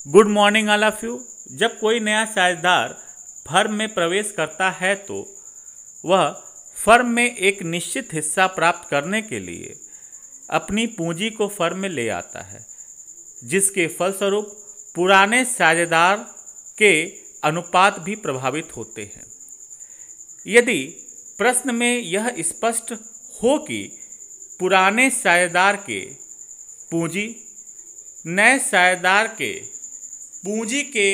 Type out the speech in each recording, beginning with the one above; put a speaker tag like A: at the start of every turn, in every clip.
A: Good morning all of you. जब कोई नया साझेदार फर्म में प्रवेश करता है तो वह फर्म में एक निश्चित हिस्सा प्राप्त करने के लिए अपनी पूंजी को फर्म में ले आता है, जिसके फलस्वरूप पुराने साझेदार के अनुपात भी प्रभावित होते हैं। यदि प्रश्न में यह स्पष्ट हो कि पुराने साझेदार के पूंजी नए साझेदार के पूंजी के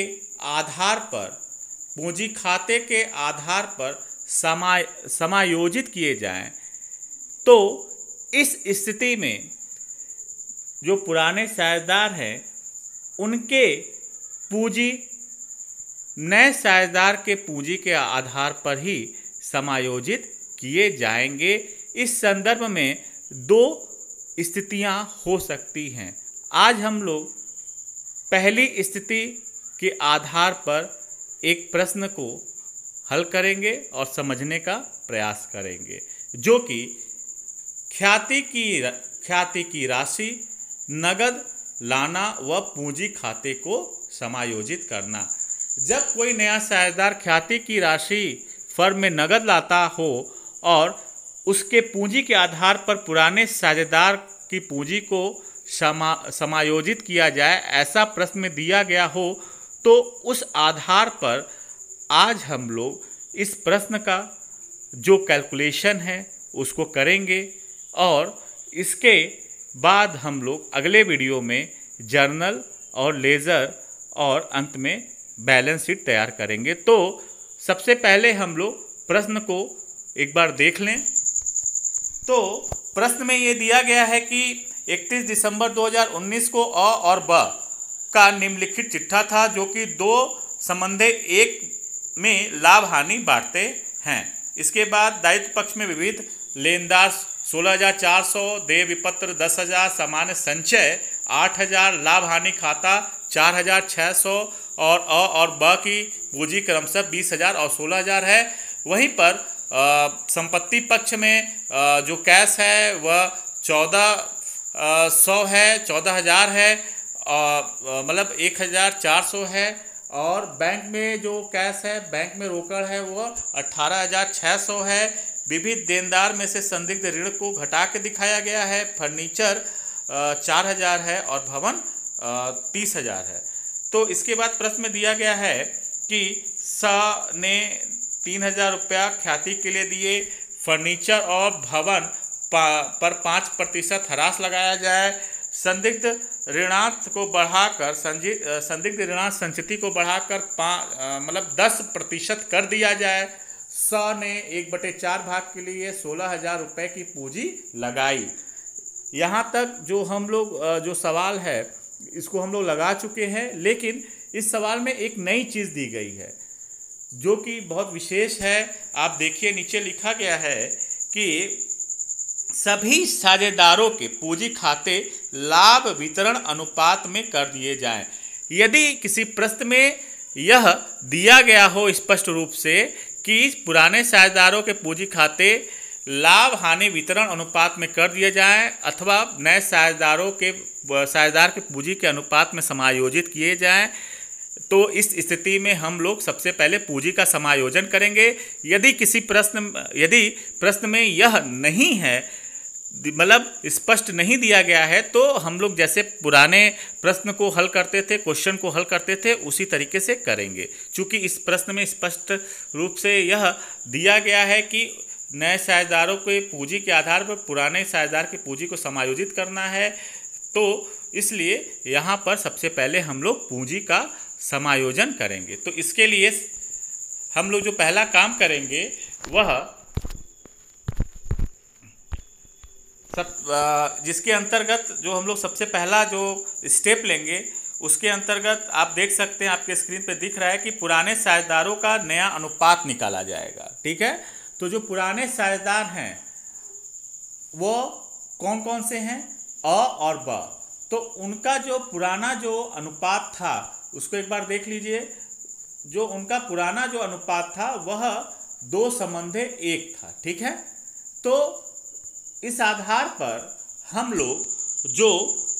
A: आधार पर पूंजी खाते के आधार पर समायोजित किए जाएं, तो इस स्थिति में जो पुराने साझेदार हैं उनके पूंजी नए साझेदार के पूंजी के आधार पर ही समायोजित किए जाएंगे। इस संदर्भ में दो स्थितियां हो सकती हैं। आज हम लोग पहली स्थिति के आधार पर एक प्रश्न को हल करेंगे और समझने का प्रयास करेंगे, जो कि ख्याति की राशि नगद लाना व पूंजी खाते को समायोजित करना। जब कोई नया साझेदार ख्याति की राशि फर्म में नगद लाता हो और उसके पूंजी के आधार पर पुराने साझेदार की पूंजी को समायोजित किया जाए, ऐसा प्रश्न में दिया गया हो, तो उस आधार पर आज हम लोग इस प्रश्न का जो कैलकुलेशन है उसको करेंगे और इसके बाद हम लोग अगले वीडियो में जर्नल और लेजर और अंत में बैलेंस शीट तैयार करेंगे। तो सबसे पहले हम लोग प्रश्न को एक बार देख लें। तो प्रश्न में ये दिया गया है कि 31 दिसंबर 2019 को अ और ब का निम्नलिखित चिट्ठा था, जो कि दो संबंधे एक में लाभ हानि बांटते हैं। इसके बाद दायित्व पक्ष में विविध लेनदार 16,400, देय विपत्र 10,000, सामान्य संचय 8,000, लाभ हानि खाता 4,600 और अ और ब की पूंजी क्रमशः 20,000 और 16,000 है। वहीं पर संपत्ति पक्ष में जो कैश है वह 1,400 है, 14,000 है, मतलब 1,400 है। और बैंक में जो कैश है, बैंक में रोकड़ है, वह 18,600 है। विविध देनदार में से संदिग्ध ऋण को घटा के दिखाया गया है। फर्नीचर 4,000 है और भवन 30,000 है। तो इसके बाद प्रश्न में दिया गया है कि स ने 3,000 रुपया ख्याति के लिए दिए। फर्नीचर और भवन पर 5% ह्रास लगाया जाए। संदिग्ध ऋणांत को बढ़ाकर संदिग्ध ऋणांत संचिति को बढ़ाकर मतलब 10% कर दिया जाए। स ने 1/4 भाग के लिए 16,000 रुपये की पूंजी लगाई। यहाँ तक जो हम लोग जो सवाल है इसको हम लोग लगा चुके हैं, लेकिन इस सवाल में एक नई चीज़ दी गई है जो कि बहुत विशेष है। आप देखिए, नीचे लिखा गया है कि सभी साझेदारों के पूंजी खाते लाभ वितरण अनुपात में कर दिए जाएं। यदि किसी प्रश्न में यह दिया गया हो स्पष्ट रूप से कि पुराने साझेदारों के पूंजी खाते लाभ हानि वितरण अनुपात में कर दिए जाएं अथवा नए साझेदार के पूंजी के अनुपात में समायोजित किए जाएं, तो इस स्थिति में हम लोग सबसे पहले पूंजी का समायोजन करेंगे। यदि प्रश्न में यह नहीं है, मतलब स्पष्ट नहीं दिया गया है, तो हम लोग जैसे पुराने प्रश्न को हल करते थे, क्वेश्चन को हल करते थे, उसी तरीके से करेंगे। चूंकि इस प्रश्न में स्पष्ट रूप से यह दिया गया है कि नए साझेदारों के पूंजी के आधार पर पुराने साझेदार की पूंजी को समायोजित करना है, तो इसलिए यहाँ पर सबसे पहले हम लोग पूंजी का समायोजन करेंगे। तो इसके लिए हम लोग जो पहला काम करेंगे वह जिसके अंतर्गत जो हम लोग सबसे पहला जो स्टेप लेंगे उसके अंतर्गत आप देख सकते हैं, आपके स्क्रीन पे दिख रहा है कि पुराने साझेदारों का नया अनुपात निकाला जाएगा। ठीक है, तो जो पुराने साझेदार हैं वो कौन कौन से हैं? अ और ब। तो उनका जो पुराना जो अनुपात था उसको एक बार देख लीजिए। जो उनका पुराना जो अनुपात था वह 2:1 था। ठीक है, तो इस आधार पर हम लोग जो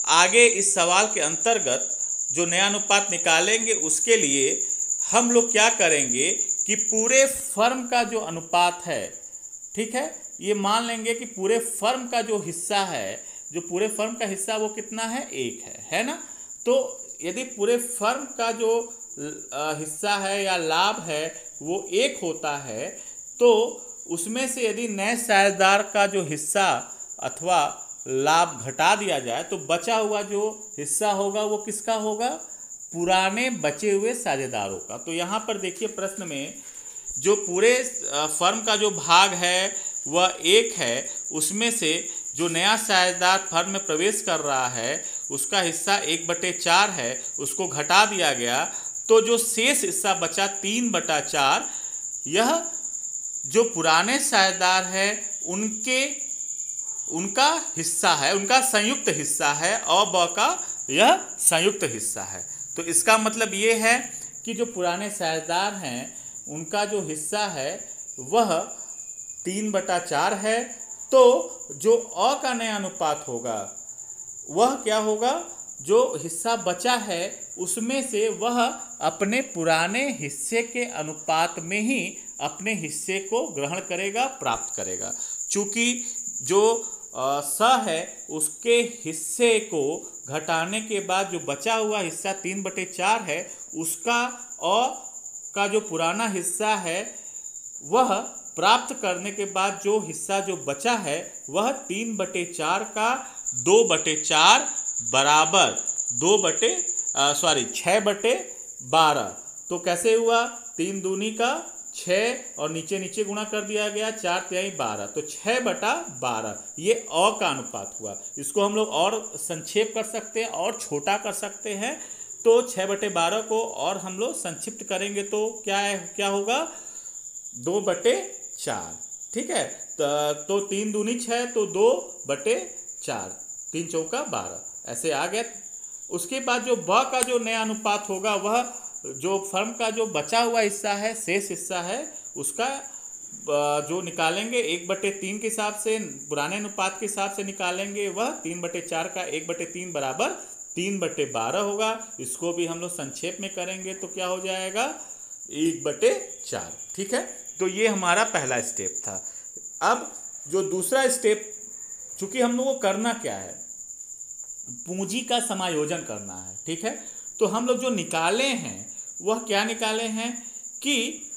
A: आगे इस सवाल के अंतर्गत जो नया अनुपात निकालेंगे उसके लिए हम लोग क्या करेंगे कि पूरे फर्म का जो अनुपात है, ठीक है, ये मान लेंगे कि पूरे फर्म का जो हिस्सा है, जो पूरे फर्म का हिस्सा वो कितना है, 1 है ना। तो यदि पूरे फर्म का जो हिस्सा है या लाभ है वो 1 होता है, तो उसमें से यदि नए साझेदार का जो हिस्सा अथवा लाभ घटा दिया जाए तो बचा हुआ जो हिस्सा होगा वो किसका होगा, पुराने बचे हुए साझेदारों का। तो यहाँ पर देखिए प्रश्न में जो पूरे फर्म का जो भाग है वह 1 है, उसमें से जो नया साझेदार फर्म में प्रवेश कर रहा है उसका हिस्सा 1/4 है, उसको घटा दिया गया, तो जो शेष हिस्सा बचा 3/4, यह जो पुराने साझेदार है उनका हिस्सा है, उनका संयुक्त हिस्सा है और ब का यह संयुक्त हिस्सा है। तो इसका मतलब ये है कि जो पुराने साझेदार हैं उनका जो हिस्सा है वह 3/4 है। तो जो अ का नया अनुपात होगा वह क्या होगा, जो हिस्सा बचा है उसमें से वह अपने पुराने हिस्से के अनुपात में ही अपने हिस्से को ग्रहण करेगा, प्राप्त करेगा। चूँकि जो स है उसके हिस्से को घटाने के बाद जो बचा हुआ हिस्सा 3/4 है, उसका अ का जो पुराना हिस्सा है वह प्राप्त करने के बाद जो हिस्सा जो बचा है वह 3/4 का 2/4 बराबर 6/12। तो कैसे हुआ, 3 दूनी का 6 और नीचे नीचे गुणा कर दिया गया, 4 तिहाई 12, तो 6/12 ये अ का अनुपात हुआ। इसको हम लोग और संक्षेप कर सकते हैं और छोटा कर सकते हैं। तो 6/12 को और हम लोग संक्षिप्त करेंगे तो क्या होगा, 2/4, ठीक है। तो 3 दूनी 6 तो 2/4, 3 चौका 12, ऐसे आ गया। उसके बाद जो ब का जो नया अनुपात होगा वह जो फर्म का जो बचा हुआ हिस्सा है, शेष हिस्सा है, उसका जो निकालेंगे 1/3 के हिसाब से, पुराने अनुपात के हिसाब से निकालेंगे, वह 3/4 का 1/3 बराबर 3/12 होगा। इसको भी हम लोग संक्षेप में करेंगे तो क्या हो जाएगा, 1/4, ठीक है। तो ये हमारा पहला स्टेप था। अब जो दूसरा स्टेप, चूंकि हम लोग को करना क्या है, पूंजी का समायोजन करना है, ठीक है। तो हम लोग जो निकाले हैं वह क्या निकाले हैं कि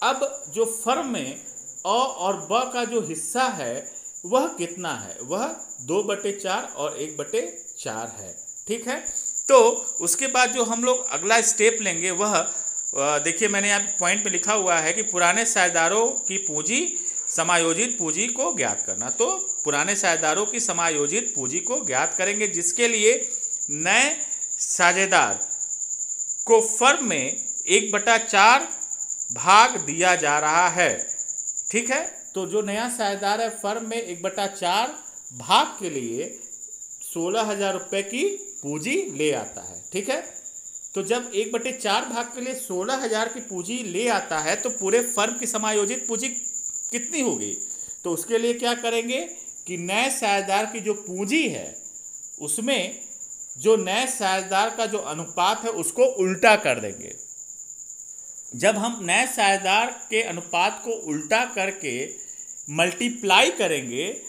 A: अब जो फर्म में अ और ब का जो हिस्सा है वह कितना है, वह 2/4 और 1/4 है, ठीक है। तो उसके बाद जो हम लोग अगला स्टेप लेंगे वह देखिए मैंने यहाँ पॉइंट में लिखा हुआ है कि पुराने साझेदारों की पूंजी समायोजित पूंजी को ज्ञात करना। तो पुराने साझेदारों की समायोजित पूंजी को ज्ञात करेंगे, जिसके लिए नए साझेदार को फर्म में 1/4 भाग दिया जा रहा है, ठीक है। तो जो नया साझेदार है फर्म में 1/4 भाग के लिए 16,000 रुपये की पूंजी ले आता है, ठीक है। तो जब 1/4 भाग के लिए 16,000 की पूंजी ले आता है तो पूरे फर्म की समायोजित पूंजी कितनी होगी, तो उसके लिए क्या करेंगे कि नए साझेदार की जो पूंजी है उसमें जो नए साझेदार का जो अनुपात है उसको उल्टा कर देंगे। जब हम नए साझेदार के अनुपात को उल्टा करके मल्टीप्लाई करेंगे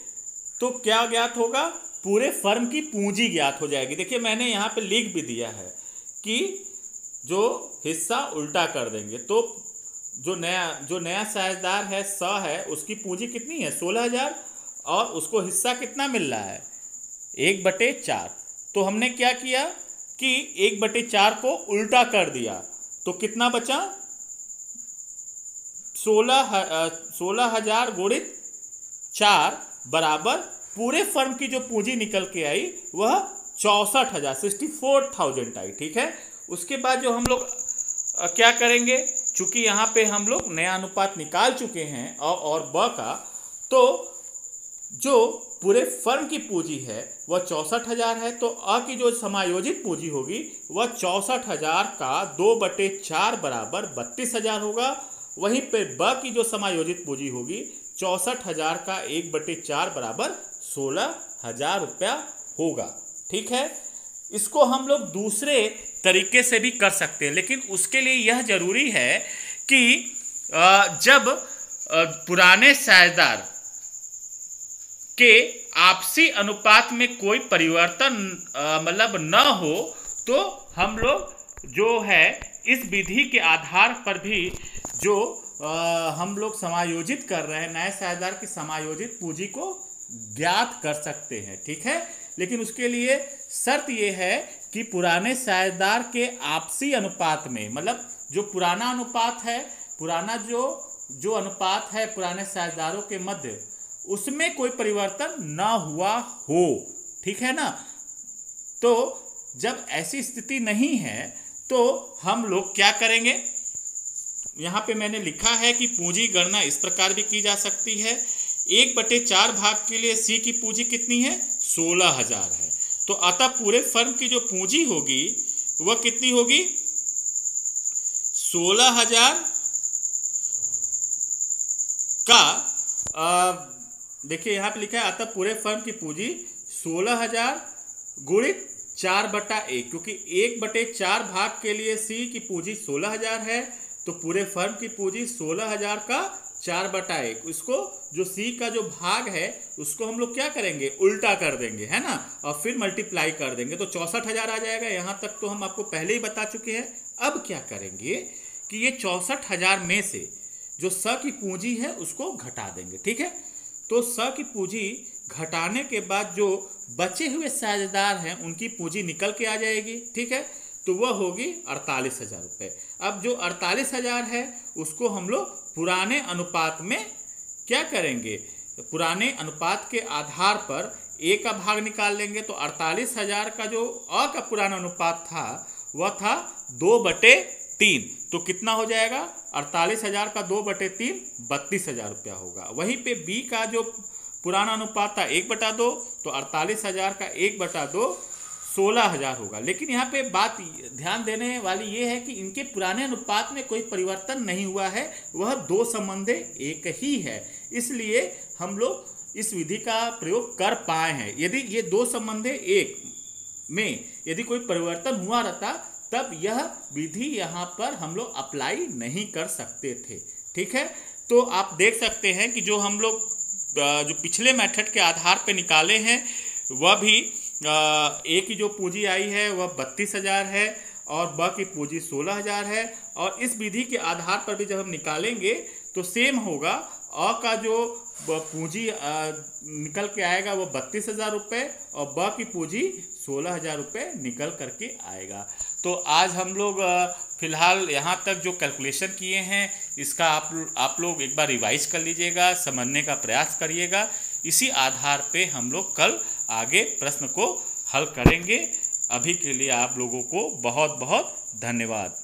A: तो क्या ज्ञात होगा, पूरे फर्म की पूंजी ज्ञात हो जाएगी। देखिए मैंने यहाँ पे लिख भी दिया है कि जो हिस्सा उल्टा कर देंगे तो जो नया साझेदार है स है, उसकी पूंजी कितनी है 16,000 और उसको हिस्सा कितना मिल रहा है 1/4। तो हमने क्या किया कि 1/4 को उल्टा कर दिया तो कितना बचा, 16,000 गुणित 4 बराबर पूरे फर्म की जो पूंजी निकल के आई वह 64,000 आई, ठीक है। उसके बाद जो हम लोग क्या करेंगे, चूंकि यहाँ पे हम लोग नया अनुपात निकाल चुके हैं और ब का, तो जो पूरे फर्म की पूंजी है वह 64,000 है, तो अ की जो समायोजित पूंजी होगी वह 64,000 का 2/4 बराबर 32,000 होगा। वहीं पे ब की जो समायोजित पूंजी होगी 64,000 का 1/4 बराबर 16,000 रुपया होगा, ठीक है। इसको हम लोग दूसरे तरीके से भी कर सकते हैं, लेकिन उसके लिए यह जरूरी है कि जब पुराने साझेदार के आपसी अनुपात में कोई परिवर्तन मतलब न हो, तो हम लोग जो है इस विधि के आधार पर भी जो हम लोग समायोजित कर रहे हैं नए साझेदार की समायोजित पूंजी को ज्ञात कर सकते हैं। ठीक है, लेकिन उसके लिए शर्त यह है कि पुराने साझेदार के आपसी अनुपात में, मतलब जो पुराना अनुपात है, पुराना जो अनुपात है पुराने साझेदारों के मध्य, उसमें कोई परिवर्तन ना हुआ हो। ठीक है ना। तो जब ऐसी स्थिति नहीं है तो हम लोग क्या करेंगे, यहाँ पे मैंने लिखा है कि पूंजी गणना इस प्रकार भी की जा सकती है। 1/4 भाग के लिए सी की पूंजी कितनी है, 16,000 है। तो अतः पूरे फर्म की जो पूंजी होगी वह कितनी होगी, 16,000 का देखिए यहाँ पे लिखा है अतः पूरे फर्म की पूंजी 16,000 गुणित 4/1, क्योंकि 1/4 भाग के लिए सी की पूंजी 16,000 है, तो पूरे फर्म की पूंजी 16,000 का 4/1। इसको जो सी का जो भाग है उसको हम लोग क्या करेंगे, उल्टा कर देंगे, है ना, और फिर मल्टीप्लाई कर देंगे तो 64,000 आ जाएगा। यहाँ तक तो हम आपको पहले ही बता चुके हैं। अब क्या करेंगे कि ये 64,000 में से जो स की पूंजी है उसको घटा देंगे। ठीक है, तो स की पूंजी घटाने के बाद जो बचे हुए साझेदार हैं उनकी पूंजी निकल के आ जाएगी। ठीक है, तो वह होगी 48,000 रुपये। अब जो 48,000 है उसको हम लोग पुराने अनुपात में क्या करेंगे, पुराने अनुपात के आधार पर ए का भाग निकाल लेंगे। तो 48,000 का जो अ का पुराना अनुपात था वह था 2/3, तो कितना हो जाएगा, 48,000 का 2/3 32,000 रुपया होगा। वहीं पे बी का जो पुराना अनुपात था 1/2, तो 48,000 का 1/2 16,000 होगा। लेकिन यहाँ पे बात ध्यान देने वाली ये है कि इनके पुराने अनुपात में कोई परिवर्तन नहीं हुआ है, वह दो संबंधे एक ही है, इसलिए हम लोग इस विधि का प्रयोग कर पाए हैं। यदि ये दो संबंधे एक में यदि कोई परिवर्तन हुआ रहता तब यह विधि यहाँ पर हम लोग अप्लाई नहीं कर सकते थे। ठीक है, तो आप देख सकते हैं कि जो हम लोग जो पिछले मेथड के आधार पे निकाले हैं वह भी ए की जो पूंजी आई है वह 32,000 है और ब की पूंजी 16,000 है। और इस विधि के आधार पर भी जब हम निकालेंगे तो सेम होगा, अ का जो पूंजी निकल के आएगा वो 32,000 रुपये और ब की पूंजी 16,000 रुपये निकल करके आएगा। तो आज हम लोग फिलहाल यहाँ तक जो कैलकुलेशन किए हैं इसका आप लोग एक बार रिवाइज कर लीजिएगा, समझने का प्रयास करिएगा। इसी आधार पे हम लोग कल आगे प्रश्न को हल करेंगे। अभी के लिए आप लोगों को बहुत बहुत धन्यवाद।